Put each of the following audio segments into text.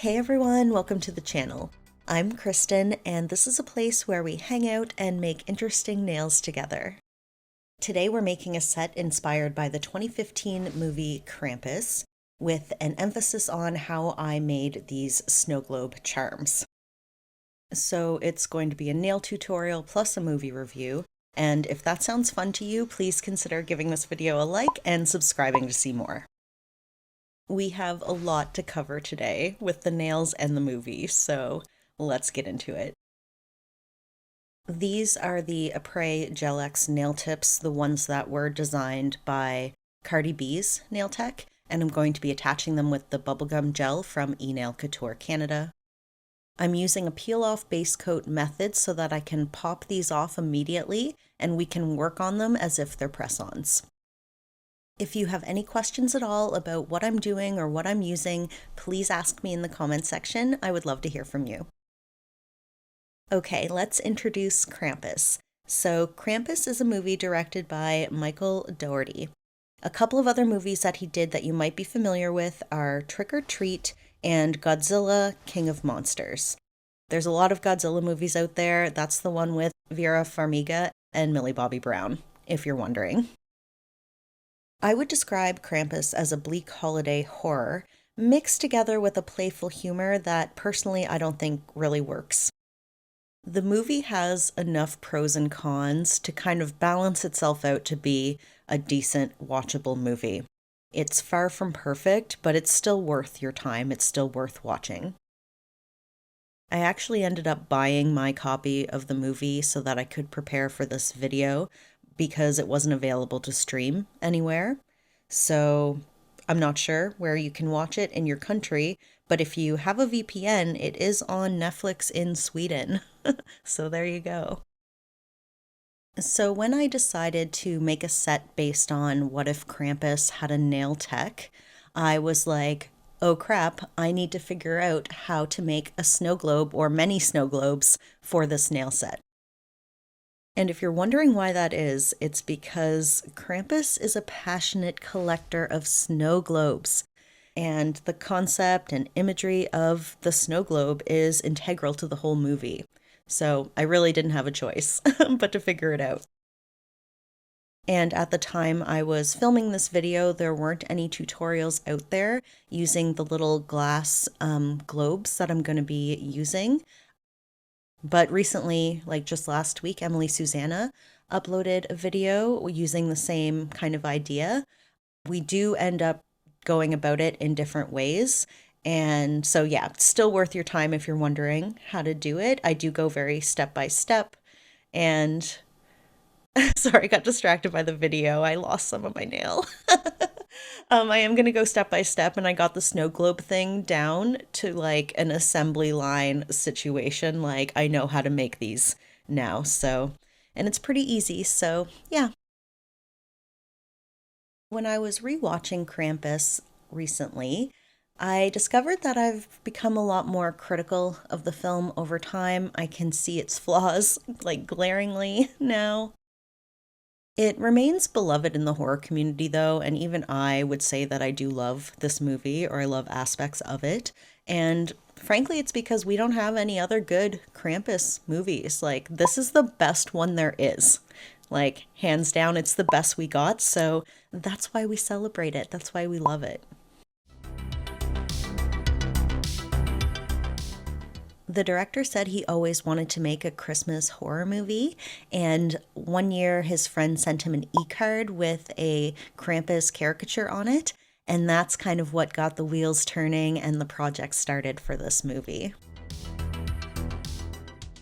Hey everyone, welcome to the channel. I'm Kristen, and this is a place where we hang out and make interesting nails together. Today we're making a set inspired by the 2015 movie Krampus, with an emphasis on how I made these snow globe charms. So it's going to be a nail tutorial plus a movie review, and if that sounds fun to you, please consider giving this video a like and subscribing to see more. We have a lot to cover today with the nails and the movie, so let's get into it. These are the Apres Gel X nail tips, the ones that were designed by Cardi B's Nail Tech, and I'm going to be attaching them with the bubblegum gel from eNail Couture Canada. I'm using a peel-off base coat method so that I can pop these off immediately and we can work on them as if they're press-ons. If you have any questions at all about what I'm doing or what I'm using, please ask me in the comments section. I would love to hear from you. Okay, let's introduce Krampus. So Krampus is a movie directed by Michael Dougherty. A couple of other movies that he did that you might be familiar with are Trick or Treat and Godzilla, King of Monsters. There's a lot of Godzilla movies out there. That's the one with Vera Farmiga and Millie Bobby Brown, if you're wondering. I would describe Krampus as a bleak holiday horror, mixed together with a playful humor that personally I don't think really works. The movie has enough pros and cons to kind of balance itself out to be a decent, watchable movie. It's far from perfect, but it's still worth your time. It's still worth watching. I actually ended up buying my copy of the movie so that I could prepare for this video, because it wasn't available to stream anywhere. So I'm not sure where you can watch it in your country, but if you have a VPN, it is on Netflix in Sweden. So there you go. So when I decided to make a set based on what if Krampus had a nail tech, I was like, oh crap, I need to figure out how to make a snow globe or many snow globes for this nail set. And if you're wondering why that is, it's because Krampus is a passionate collector of snow globes. And the concept and imagery of the snow globe is integral to the whole movie. So I really didn't have a choice but to figure it out. And at the time I was filming this video, there weren't any tutorials out there using the little glass globes that I'm going to be using. But recently, like just last week, Emily Susanna uploaded a video using the same kind of idea. We do end up going about it in different ways. And so, yeah, it's still worth your time if you're wondering how to do it. I do go very step by step. And sorry, I got distracted by the video. I lost some of my nail. I am going to go step by step, and I got the snow globe thing down to like an assembly line situation. Like I know how to make these now, so, and it's pretty easy, so yeah. When I was rewatching Krampus recently, I discovered that I've become a lot more critical of the film over time. I can see its flaws, like glaringly now. It remains beloved in the horror community though, and even I would say that I do love this movie, or I love aspects of it. And frankly, it's because we don't have any other good Krampus movies. Like, this is the best one there is. Like, hands down, it's the best we got, so that's why we celebrate it. That's why we love it. The director said he always wanted to make a Christmas horror movie, and one year his friend sent him an e-card with a Krampus caricature on it, and that's kind of what got the wheels turning and the project started for this movie.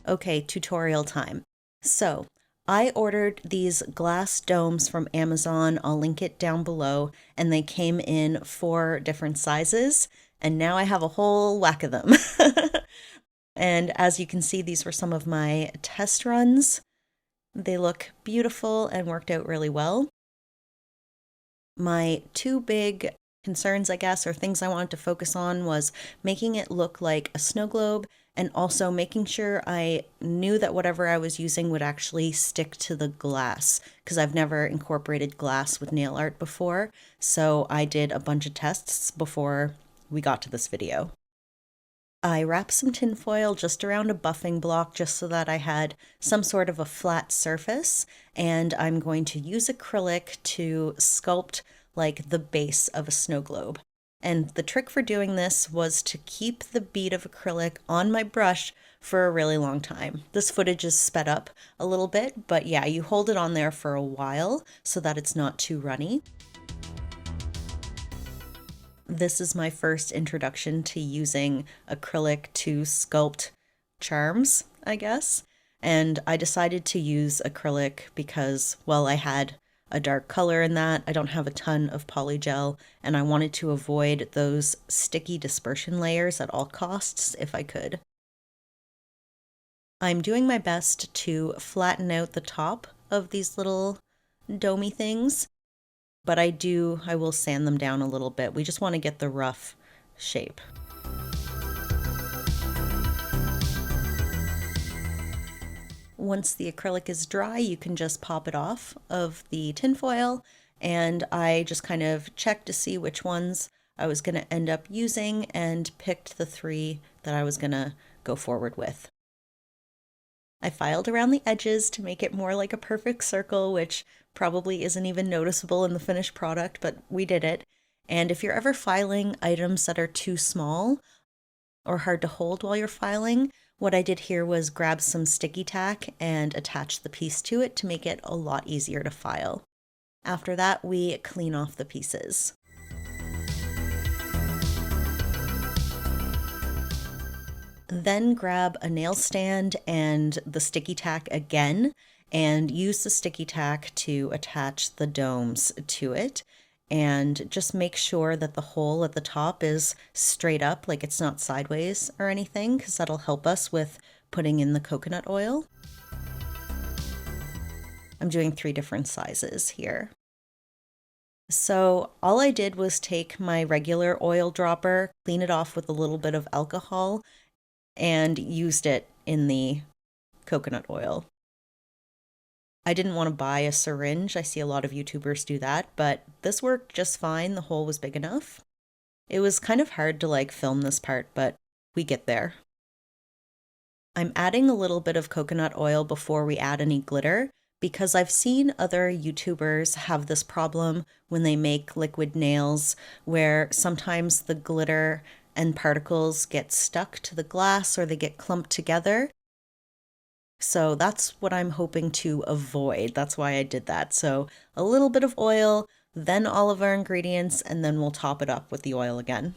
Okay, tutorial time. So, I ordered these glass domes from Amazon. I'll link it down below, and they came in 4 different sizes, and now I have a whole whack of them. And as you can see, these were some of my test runs. They look beautiful and worked out really well. My 2 big concerns, I guess, or things I wanted to focus on was making it look like a snow globe, and also making sure I knew that whatever I was using would actually stick to the glass, because I've never incorporated glass with nail art before. So I did a bunch of tests before we got to this video. I wrapped some tin foil just around a buffing block just so that I had some sort of a flat surface, and I'm going to use acrylic to sculpt like the base of a snow globe. And the trick for doing this was to keep the bead of acrylic on my brush for a really long time. This footage is sped up a little bit, but yeah, you hold it on there for a while so that it's not too runny. This is my first introduction to using acrylic to sculpt charms, I guess. And I decided to use acrylic because, well, I had a dark color in that. I don't have a ton of polygel, and I wanted to avoid those sticky dispersion layers at all costs if I could. I'm doing my best to flatten out the top of these little domey things, but I will sand them down a little bit. We just want to get the rough shape. Once the acrylic is dry, you can just pop it off of the tinfoil, and I just kind of checked to see which ones I was going to end up using and picked the 3 that I was going to go forward with. I filed around the edges to make it more like a perfect circle, which probably isn't even noticeable in the finished product, but we did it. And if you're ever filing items that are too small or hard to hold while you're filing, what I did here was grab some sticky tack and attach the piece to it to make it a lot easier to file. After that, we clean off the pieces. Then grab a nail stand and the sticky tack again, and use the sticky tack to attach the domes to it. And just make sure that the hole at the top is straight up, like it's not sideways or anything, because that'll help us with putting in the coconut oil. I'm doing 3 different sizes here. So all I did was take my regular oil dropper, clean it off with a little bit of alcohol, and used it in the coconut oil. I didn't want to buy a syringe. I see a lot of YouTubers do that, but this worked just fine. The hole was big enough. It was kind of hard to film this part, but we get there. I'm adding a little bit of coconut oil before we add any glitter because I've seen other YouTubers have this problem when they make liquid nails where sometimes the glitter and particles get stuck to the glass or they get clumped together. So that's what I'm hoping to avoid. That's why I did that. So a little bit of oil, then all of our ingredients, and then we'll top it up with the oil again.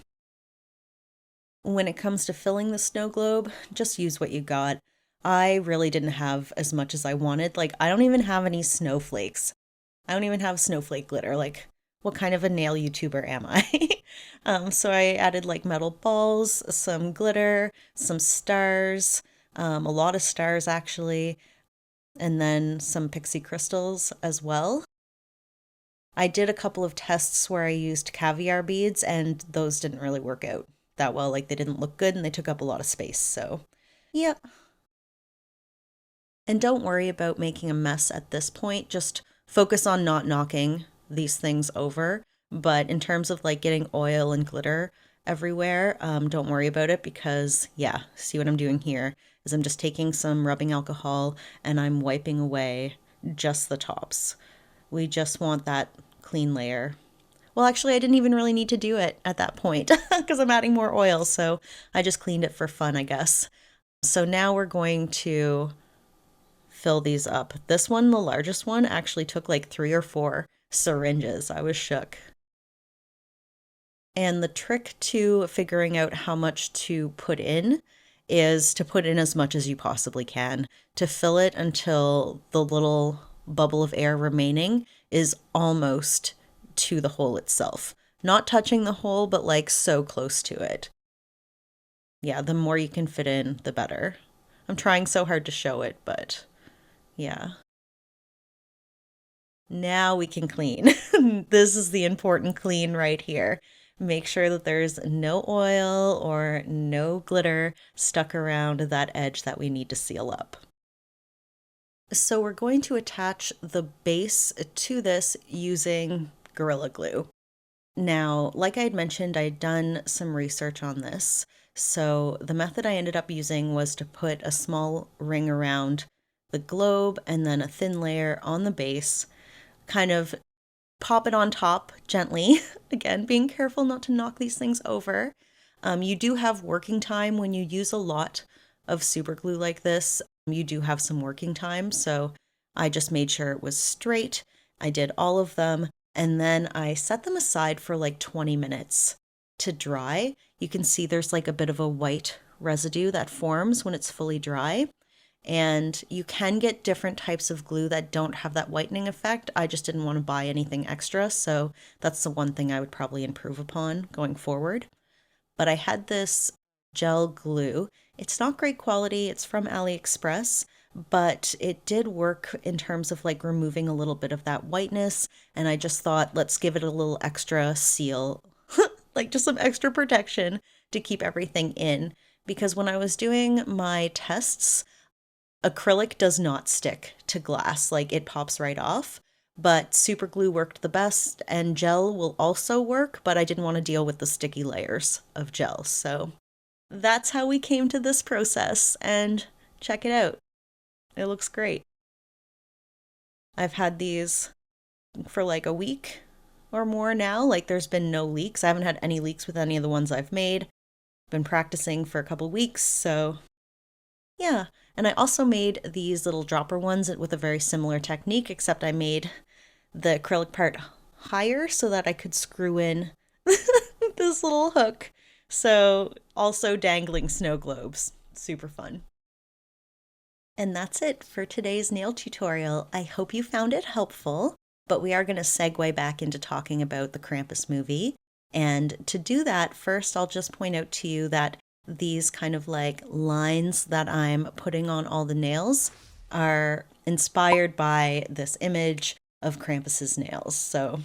When it comes to filling the snow globe, just use what you got. I really didn't have as much as I wanted. I don't even have any snowflakes. I don't even have snowflake glitter. What kind of a nail YouTuber am I? So I added metal balls, some glitter, some stars, a lot of stars actually, and then some pixie crystals as well. I did a couple of tests where I used caviar beads, and those didn't really work out that well. They didn't look good and they took up a lot of space. So yeah. And don't worry about making a mess at this point. Just focus on not knocking these things over. But in terms of getting oil and glitter everywhere, don't worry about it because yeah, see what I'm doing here is I'm just taking some rubbing alcohol and I'm wiping away just the tops. We just want that clean layer. Well, actually, I didn't even really need to do it at that point because I'm adding more oil. So I just cleaned it for fun, I guess. So now we're going to fill these up. This one, the largest one, actually took 3 or 4 syringes. I was shook. And the trick to figuring out how much to put in is to put in as much as you possibly can to fill it until the little bubble of air remaining is almost to the hole itself. Not touching the hole, but so close to it. Yeah, the more you can fit in, the better. I'm trying so hard to show it, but yeah. Now we can clean. This is the important clean right here. Make sure that there's no oil or no glitter stuck around that edge that we need to seal up. So we're going to attach the base to this using Gorilla Glue. Now, like I had mentioned, I'd done some research on this. So the method I ended up using was to put a small ring around the globe and then a thin layer on the base, kind of pop it on top gently. Again, being careful not to knock these things over. You do have working time when you use a lot of super glue like this. You do have some working time, so I just made sure it was straight. I did all of them, and then I set them aside for like 20 minutes to dry. You can see there's like a bit of a white residue that forms when it's fully dry. And you can get different types of glue that don't have that whitening effect. I just didn't want to buy anything extra, so that's the one thing I would probably improve upon going forward. But I had this gel glue. It's not great quality, it's from AliExpress, but it did work in terms of like removing a little bit of that whiteness. And I just thought, let's give it a little extra seal, like just some extra protection to keep everything in. Because when I was doing my tests, acrylic does not stick to glass, like it pops right off. But super glue worked the best, and gel will also work, but I didn't want to deal with the sticky layers of gel. So that's how we came to this process, and check it out. It looks great. I've had these for like a week or more now. Like there's been no leaks. I haven't had any leaks with any of the ones I've made. Been practicing for a couple weeks, so yeah. And I also made these little dropper ones with a very similar technique, except I made the acrylic part higher so that I could screw in this little hook. So also dangling snow globes. Super fun. And that's it for today's nail tutorial. I hope you found it helpful, but we are going to segue back into talking about the Krampus movie. And to do that, first I'll just point out to you that these kind of like lines that I'm putting on all the nails are inspired by this image of Krampus's nails. So,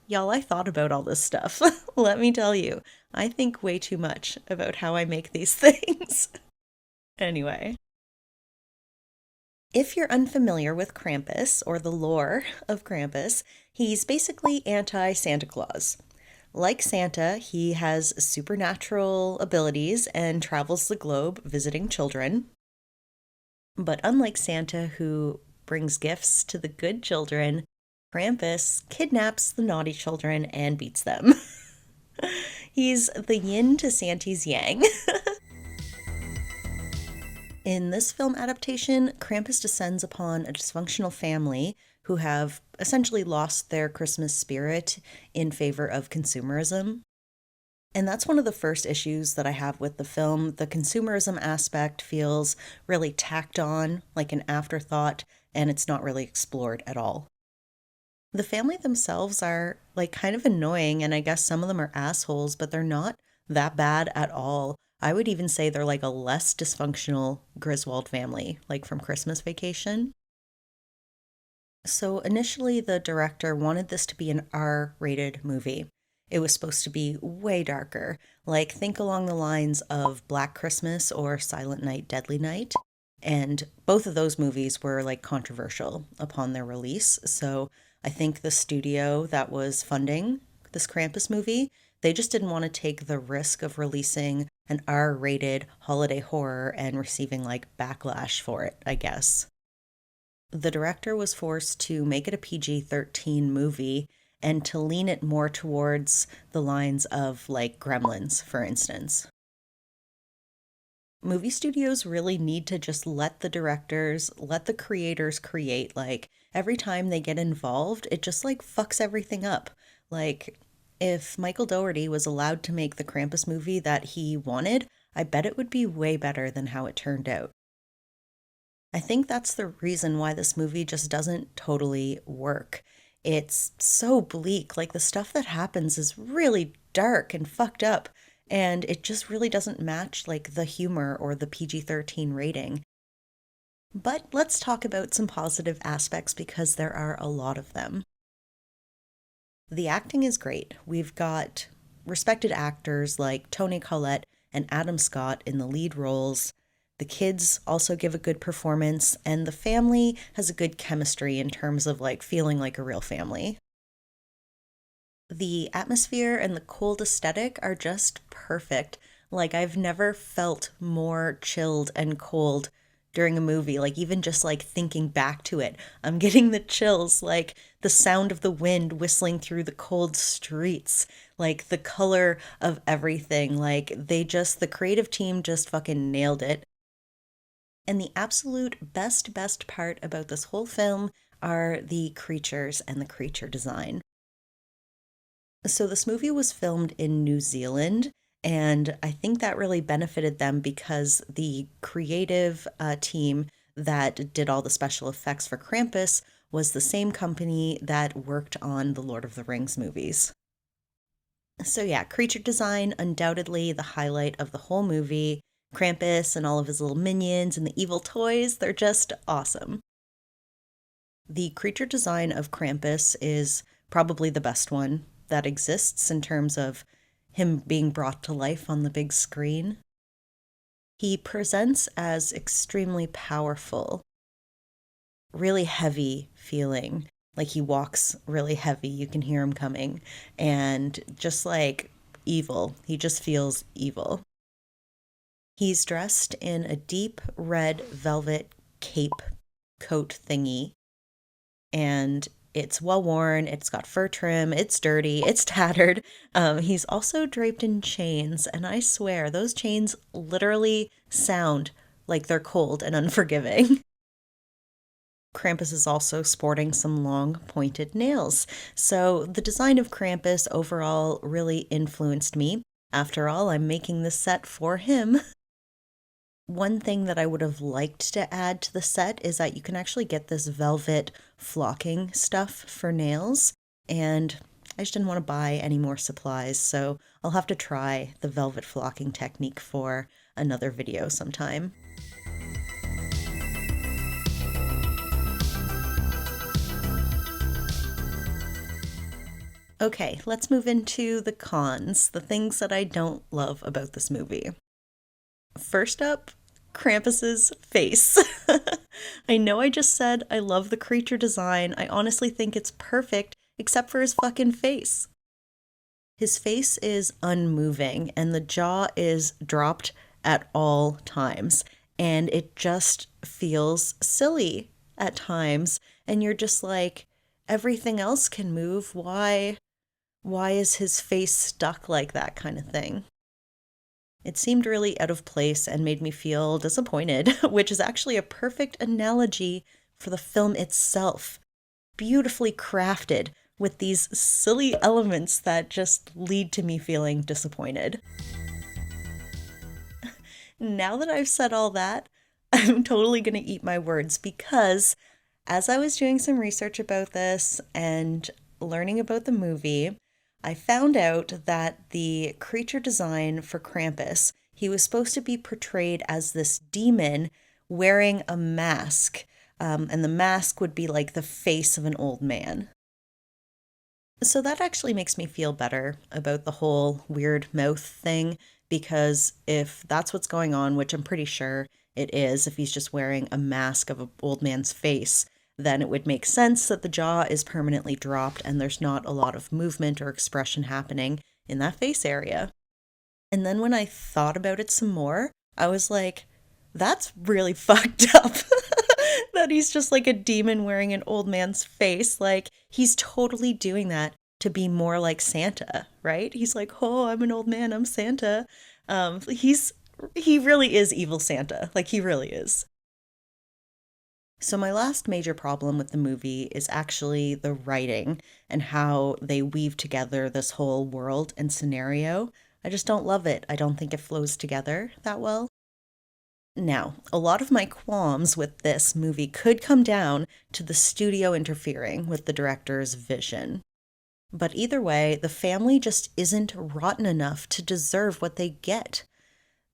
y'all, I thought about all this stuff. Let me tell you, I think way too much about how I make these things. Anyway. If you're unfamiliar with Krampus or the lore of Krampus, he's basically anti-Santa Claus. Like Santa, he has supernatural abilities and travels the globe visiting children. But unlike Santa, who brings gifts to the good children, Krampus kidnaps the naughty children and beats them. He's the yin to Santa's yang. In this film adaptation, Krampus descends upon a dysfunctional family who have essentially lost their Christmas spirit in favor of consumerism. And that's one of the first issues that I have with the film. The consumerism aspect feels really tacked on, like an afterthought, and it's not really explored at all. The family themselves are like kind of annoying, and I guess some of them are assholes, but they're not that bad at all. I would even say they're like a less dysfunctional Griswold family, like from Christmas Vacation. So initially, the director wanted this to be an R-rated movie. It was supposed to be way darker, like think along the lines of Black Christmas or Silent Night, Deadly Night. And both of those movies were like controversial upon their release. So I think the studio that was funding this Krampus movie, they just didn't want to take the risk of releasing an R-rated holiday horror and receiving like backlash for it, I guess. The director was forced to make it a PG-13 movie and to lean it more towards the lines of like Gremlins, for instance. Movie studios really need to just let the directors, let the creators create. Like every time they get involved, it just like fucks everything up. Like if Michael Dougherty was allowed to make the Krampus movie that he wanted, I bet it would be way better than how it turned out. I think that's the reason why this movie just doesn't totally work. It's so bleak, like the stuff that happens is really dark and fucked up, and it just really doesn't match like the humor or the PG-13 rating. But let's talk about some positive aspects because there are a lot of them. The acting is great. We've got respected actors like Toni Collette and Adam Scott in the lead roles. The kids also give a good performance, and the family has a good chemistry in terms of like feeling like a real family. The atmosphere and the cold aesthetic are just perfect. Like, I've never felt more chilled and cold during a movie. Like, even just like thinking back to it, I'm getting the chills. Like, the sound of the wind whistling through the cold streets, like the color of everything. Like, the creative team just fucking nailed it. And the absolute best part about this whole film are the creatures and the creature design. So, this movie was filmed in New Zealand, and I think that really benefited them because the creative team that did all the special effects for Krampus was the same company that worked on the Lord of the Rings movies. So, yeah, creature design, undoubtedly the highlight of the whole movie. Krampus and all of his little minions and the evil toys, they're just awesome. The creature design of Krampus is probably the best one that exists in terms of him being brought to life on the big screen. He presents as extremely powerful, really heavy feeling. Like he walks really heavy, you can hear him coming, and just like evil. He just feels evil. He's dressed in a deep red velvet cape coat thingy, and it's well worn, it's got fur trim, it's dirty, it's tattered. He's also draped in chains, and I swear those chains literally sound like they're cold and unforgiving. Krampus is also sporting some long pointed nails. So the design of Krampus overall really influenced me. After all, I'm making this set for him. One thing that I would have liked to add to the set is that you can actually get this velvet flocking stuff for nails, and I just didn't want to buy any more supplies, so I'll have to try the velvet flocking technique for another video sometime. Okay, let's move into the cons, the things that I don't love about this movie. First up, Krampus's face. I know I just said I love the creature design. I honestly think it's perfect, except for his fucking face. His face is unmoving, and the jaw is dropped at all times, and it just feels silly at times, and you're just like, everything else can move. Why is his face stuck like that kind of thing? It seemed really out of place and made me feel disappointed, which is actually a perfect analogy for the film itself. Beautifully crafted with these silly elements that just lead to me feeling disappointed. Now that I've said all that, I'm totally going to eat my words because as I was doing some research about this and learning about the movie, I found out that the creature design for Krampus, he was supposed to be portrayed as this demon wearing a mask, and the mask would be like the face of an old man. So that actually makes me feel better about the whole weird mouth thing, because if that's what's going on, which I'm pretty sure it is, if he's just wearing a mask of an old man's face, then it would make sense that the jaw is permanently dropped and there's not a lot of movement or expression happening in that face area. And then when I thought about it some more, I was like, that's really fucked up. That he's just like a demon wearing an old man's face. Like, he's totally doing that to be more like Santa, right? He's like, oh, I'm an old man, I'm Santa. He really is evil Santa. Like, he really is. So, my last major problem with the movie is actually the writing and how they weave together this whole world and scenario. I just don't love it. I don't think it flows together that well. Now, a lot of my qualms with this movie could come down to the studio interfering with the director's vision. But either way, the family just isn't rotten enough to deserve what they get.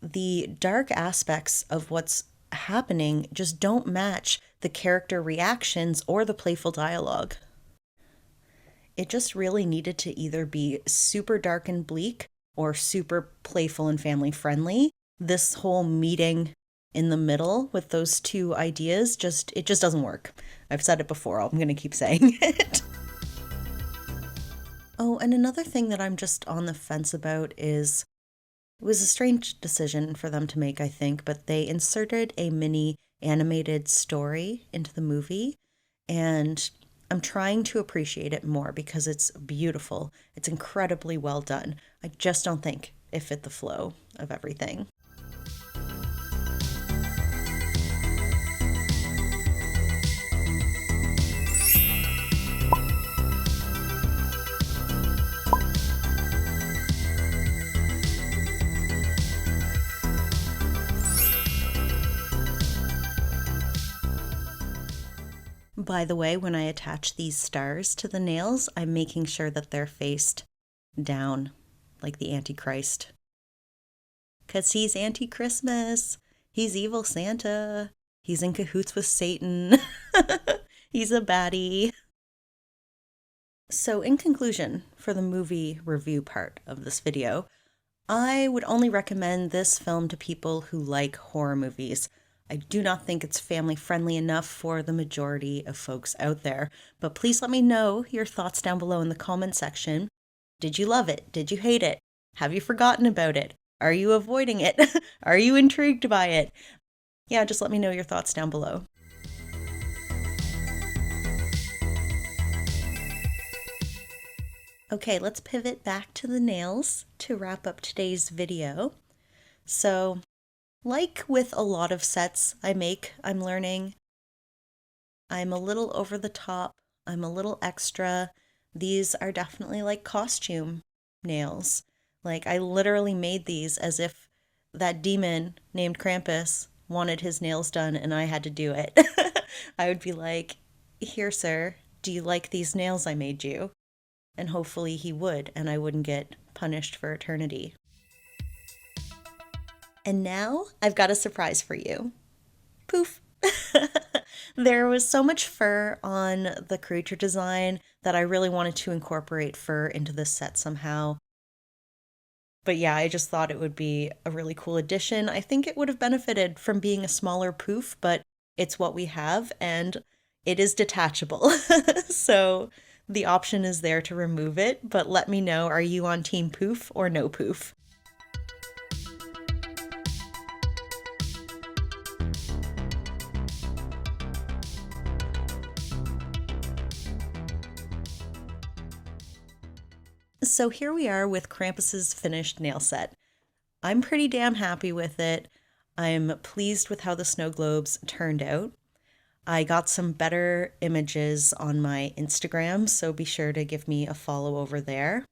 The dark aspects of what's happening just don't match the character reactions or the playful dialogue. It just really needed to either be super dark and bleak or super playful and family friendly. This whole meeting in the middle with those two ideas it just doesn't work. I've said it before, I'm going to keep saying it. Oh, and another thing that I'm just on the fence about is It was a strange decision for them to make, I think, but they inserted a mini animated story into the movie, and I'm trying to appreciate it more because it's beautiful. It's incredibly well done. I just don't think it fit the flow of everything. By the way, when I attach these stars to the nails, I'm making sure that they're faced down, like the Antichrist. 'Cause he's anti-Christmas. He's evil Santa. He's in cahoots with Satan. He's a baddie. So in conclusion, for the movie review part of this video, I would only recommend this film to people who like horror movies. I do not think it's family friendly enough for the majority of folks out there, but please let me know your thoughts down below in the comment section. Did you love it? Did you hate it? Have you forgotten about it? Are you avoiding it? Are you intrigued by it? Yeah, just let me know your thoughts down below. Okay, let's pivot back to the nails to wrap up today's video. So, like with a lot of sets I make, I'm learning. I'm a little over the top. I'm a little extra. These are definitely like costume nails. Like, I literally made these as if that demon named Krampus wanted his nails done and I had to do it. I would be like, here, sir, do you like these nails I made you? And hopefully he would, and I wouldn't get punished for eternity. And now I've got a surprise for you. Poof! There was so much fur on the creature design that I really wanted to incorporate fur into this set somehow. But yeah, I just thought it would be a really cool addition. I think it would have benefited from being a smaller poof, but it's what we have, and it is detachable. So the option is there to remove it, but let me know, are you on team poof or no poof? So here we are with Krampus's finished nail set. I'm pretty damn happy with it. I'm pleased with how the snow globes turned out. I got some better images on my Instagram, so be sure to give me a follow over there.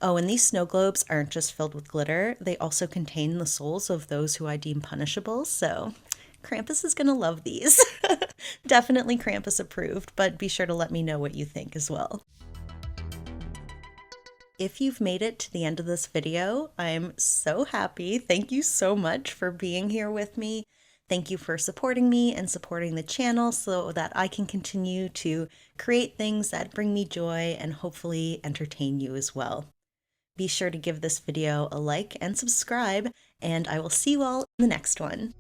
Oh, and these snow globes aren't just filled with glitter, they also contain the souls of those who I deem punishable, so Krampus is gonna love these. Definitely Krampus approved, but be sure to let me know what you think as well. If you've made it to the end of this video, I'm so happy. Thank you so much for being here with me. Thank you for supporting me and supporting the channel so that I can continue to create things that bring me joy and hopefully entertain you as well. Be sure to give this video a like and subscribe, and I will see you all in the next one.